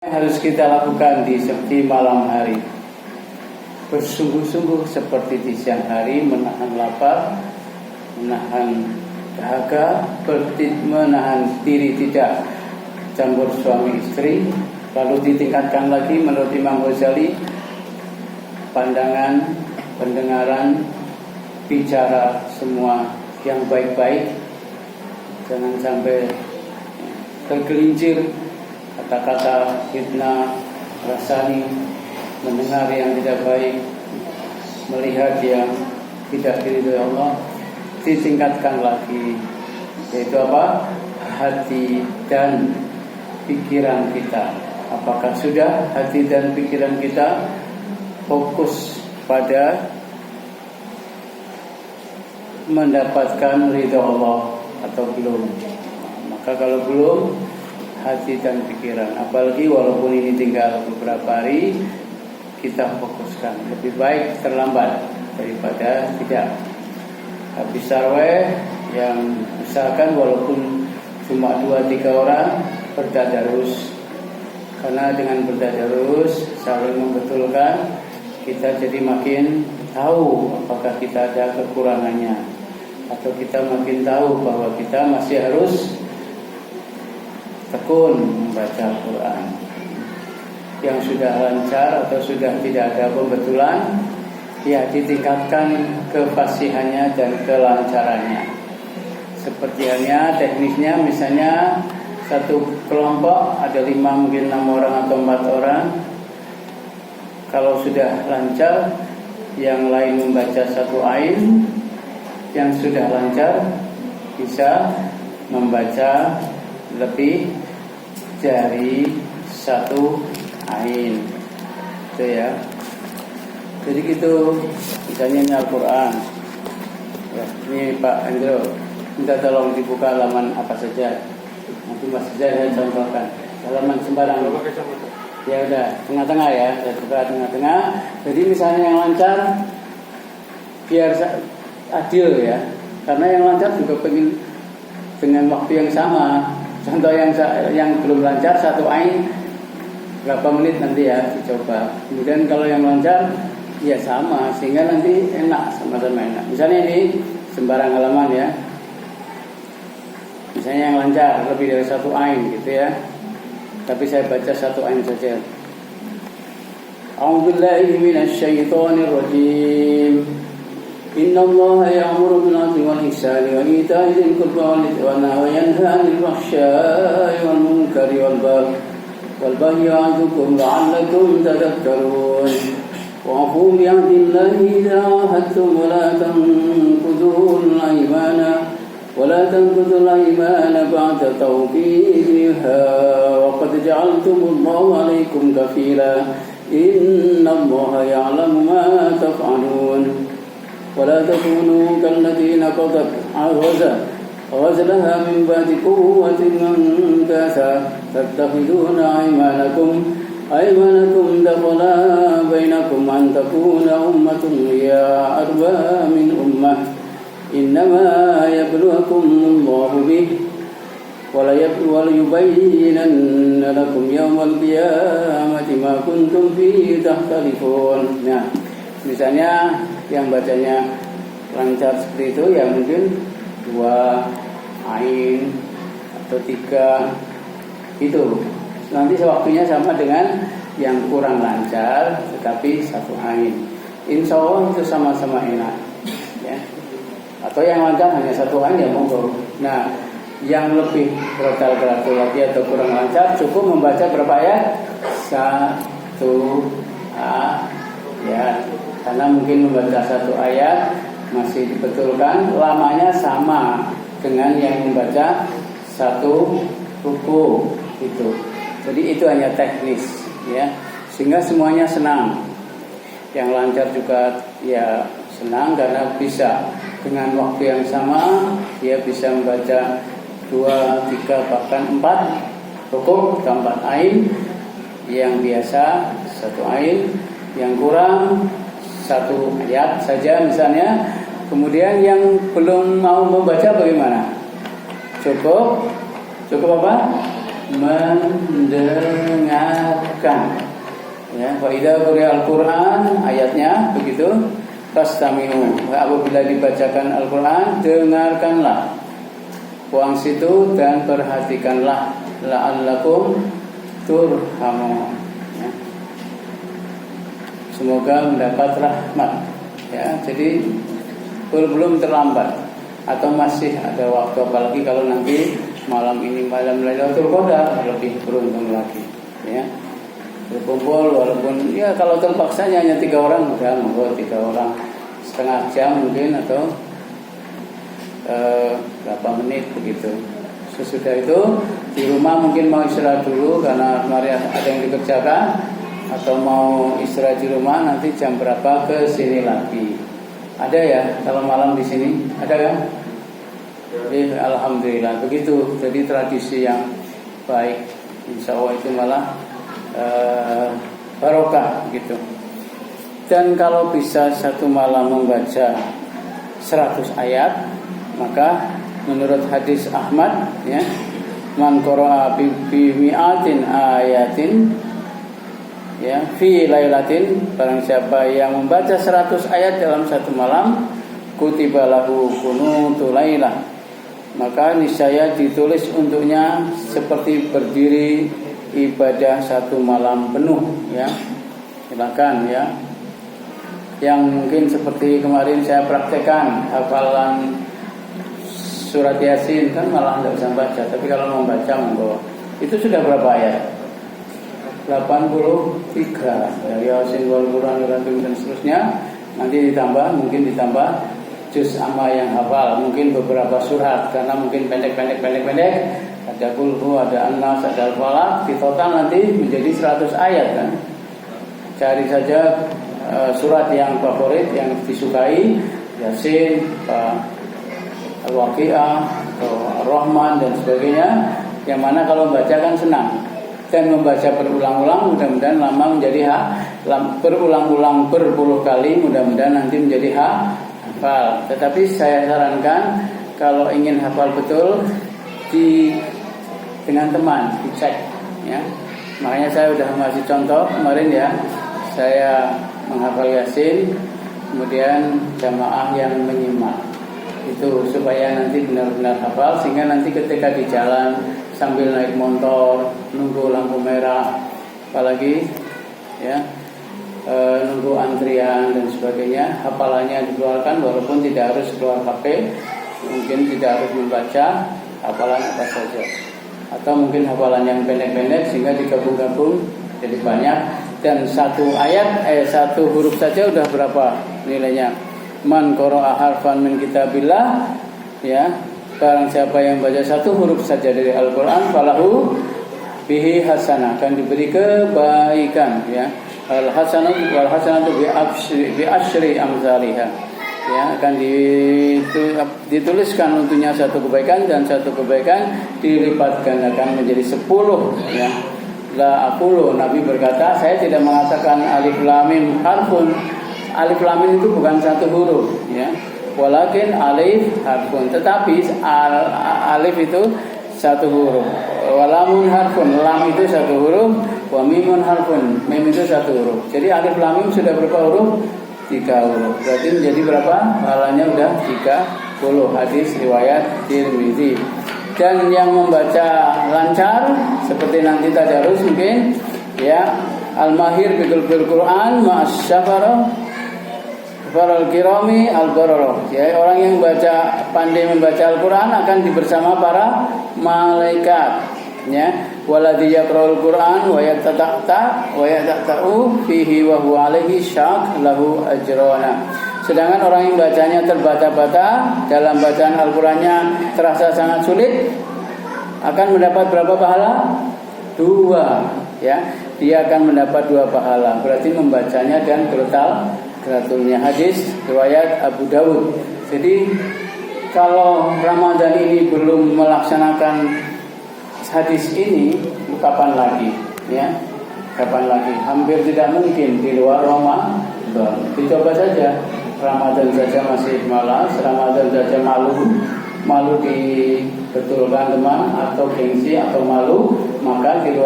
Harus kita lakukan di malam hari. Bersungguh-sungguh seperti di siang hari, menahan lapar, menahan dahaga, menahan diri tidak campur suami istri. Lalu ditingkatkan lagi menurut Imam Ghazali, pandangan, pendengaran, bicara semua yang baik-baik. Jangan sampai tergelincir kata-kata fitnah, rasani, mendengar yang tidak baik, melihat yang tidak diridhoi Allah. Ditingkatkan lagi, yaitu apa? Hati dan pikiran kita. Apakah sudah hati dan pikiran kita fokus pada mendapatkan ridha Allah atau belum? Maka kalau belum, hati dan pikiran, apalagi walaupun ini tinggal beberapa hari, kita fokuskan. Lebih baik terlambat daripada tidak. Habis tarawih yang usahakan walaupun cuma 2-3 orang bertadarus, karena dengan bertadarus saling membetulkan, kita jadi makin tahu apakah kita ada kekurangannya, atau kita makin tahu bahwa kita masih harus tekun membaca Al-Quran. Yang sudah lancar atau sudah tidak ada pembetulan, ya ditingkatkan kefasihannya dan kelancarannya. Seperti halnya teknisnya, misalnya satu kelompok ada 5, mungkin 6 orang atau 4 orang. Kalau sudah lancar, yang lain membaca satu ain, yang sudah lancar bisa membaca lebih dari satu ain, itu ya. Jadi gitu, misalnya ini Al-Quran ya, ini Pak Andro, minta tolong dibuka halaman apa saja. Nanti Mas saya contohkan halaman sembarang. Ya udah, tengah-tengah ya, saya buka tengah-tengah. Jadi misalnya yang lancar, biar adil ya, karena yang lancar juga pengen dengan waktu yang sama. Contoh yang belum lancar satu ain berapa menit nanti ya dicoba. Kemudian kalau yang lancar ya sama, sehingga nanti enak, sama-sama enak. Misalnya ini sembarang halaman ya. Misalnya yang lancar lebih dari satu ain gitu ya. Tapi saya baca satu ain saja. A'udzubillahi minasyaitonir rajim. Inna Allah ya'muru bil 'adli wal ihsani wa ita'i dzil qurba wa yanha 'anil fahsya'i wal munkari wal baghi ya'idhukum la'allakum tadhakkarun. Wa'fu bi'ahdillahi idza 'ahadtum wa la tanqudul aymana ba'da tawkidiha wa qad ja'altumullaha 'alaykum kafila. Inna Allah ya'lamu ma taf'alun. ولا تكونوا كالذين نقضت غزلها من بعد قوة أنكاثا تتخذون أيمانكم دخلا بينكم أن تكون أمة هي أربى من أمة إنما يبلوكم الله به وليبينن لكم يوم القيامة ما كنتم فيه تختلفون. Nah, misalnya yang bacanya lancar seperti itu ya mungkin 2 ain atau 3 itu. Nanti waktunya sama dengan yang kurang lancar tetapi 1 ain. Insya Allah itu sama-sama enak ya. Atau yang lancar hanya 1 ain ya monggo. Nah, yang lebih berotal-geratul lagi atau kurang lancar cukup membaca berapa ayat? 1 ayat. Karena mungkin membaca 1 ayat masih dibetulkan lamanya sama dengan yang membaca 1 ruku itu. Jadi itu hanya teknis ya, sehingga semuanya senang. Yang lancar juga ya senang karena bisa dengan waktu yang sama dia bisa membaca 2, 3 bahkan 4 ruku atau 4 ain. Yang biasa 1 ain, yang kurang 1 ayat saja misalnya. Kemudian yang belum mau membaca bagaimana? Cukup apa? mendengarkan. Ya, fa idza quri'al Qur'an ayatnya begitu, fastami'u. Apabila dibacakan Al-Qur'an, dengarkanlah. Wangsitu dan perhatikanlah, la'allakum turhamun. Ya. Semoga mendapat rahmat. Ya, jadi belum terlambat atau masih ada waktu, apalagi kalau nanti malam ini malam Lailatul Qadar lebih beruntung lagi. Ya. Berkumpul walaupun ya kalau terpaksanya hanya 3 orang udah monggo 3 orang setengah jam mungkin atau berapa menit begitu. Sesudah itu di rumah mungkin mau istirahat dulu karena kemarin ada yang dikerjakan, atau mau istirahat di rumah nanti jam berapa ke sini lagi. Ada ya kalau malam di sini ada kan? Jadi alhamdulillah begitu. Jadi tradisi yang baik, insya Allah itu malah barokah gitu. Dan kalau bisa satu malam membaca 100 ayat, maka menurut hadis Ahmad ya, man qara'a bi mi'atin ayatin ya fi lailatin, barang siapa yang membaca 100 ayat dalam satu malam, kutiba lahu qunutu lailah, maka niscaya ditulis untuknya seperti berdiri ibadah satu malam penuh ya. Silakan ya. Yang mungkin seperti kemarin saya praktekkan hafalan surat Yasin kan malah tidak bisa baca, tapi kalau mau baca monggo. Itu sudah berapa ayat? 83 dari Yasin wal Quran dan seterusnya. Nanti mungkin ditambah juz amma yang hafal, mungkin beberapa surat karena mungkin pendek. Ada Qul, ada An-Nas, ada Al-Falaq, di total nanti menjadi 100 ayat kan. Cari saja surat yang favorit, yang disukai, Yasin, Al-Waqi'ah, atau Ar-Rahman dan sebagainya, yang mana kalau membaca kan senang. Dan membaca berulang-ulang mudah-mudahan lama menjadi berulang-ulang berpuluh kali mudah-mudahan nanti menjadi hafal. Tetapi saya sarankan kalau ingin hafal betul dengan teman dicek ya. Makanya saya sudah ngasih contoh kemarin ya. Saya menghafal Yasin, kemudian jamaah yang menyimak. Itu supaya nanti benar-benar hafal, sehingga nanti ketika di jalan sambil naik motor, nunggu lampu merah, apalagi ya, nunggu antrian dan sebagainya, hafalannya dikeluarkan walaupun tidak harus keluar HP, mungkin tidak harus membaca hafalan apa saja, atau mungkin hafalan yang pendek-pendek sehingga digabung-gabung jadi banyak. Dan satu ayat satu huruf saja udah berapa nilainya? Man qara'a harfan min kitabillah ya, barang siapa yang baca satu huruf saja dari Al-Qur'an, falahu bihi hasanah, akan diberi kebaikan ya. Al-hasanatu wal hasanatu bi asyri amsalihha ya, akan dituliskan untuknya satu kebaikan, dan satu kebaikan dilipat gandakan menjadi 10 ya. La aqulu, Nabi berkata, saya tidak mengatakan alif lam mim harfun. Alif lam mim itu bukan satu huruf ya. Walakin alif harfun, tetapi alif itu satu huruf. Walamun harfun, lam itu satu huruf. Wa mimun harfun, mim itu satu huruf. Jadi alif lam mim sudah berapa huruf? 3 huruf. Berarti menjadi berapa? Pahalanya udah 30. Hadis riwayat Tirmidzi. Dan yang membaca lancar seperti nanti tadarus mungkin ya, al-mahir bil Quran ma'asyafara faral kirami al-bararah ya, orang yang pandai membaca Al-Quran akan bersama para malaikat ya. Waladhi yaqra'ul Quran wa yata'u fihi wa huwa alaihi syak lahu ajrana. Sedangkan orang yang bacanya terbata-bata dalam bacaan Al-Qurannya terasa sangat sulit, akan mendapat berapa pahala? 2 ya. Dia akan mendapat 2 pahala. Berarti membacanya dan gratulnya. Hadis riwayat Abu Dawud. Jadi kalau Ramadan ini belum melaksanakan hadis ini, kapan lagi ya? Kapan lagi? Hampir tidak mungkin di luar Ramadan. Dicoba saja. Ramadan saja masih malas, Ramadan saja malu dibetulkan teman, atau gengsi, atau malu. Maka di luar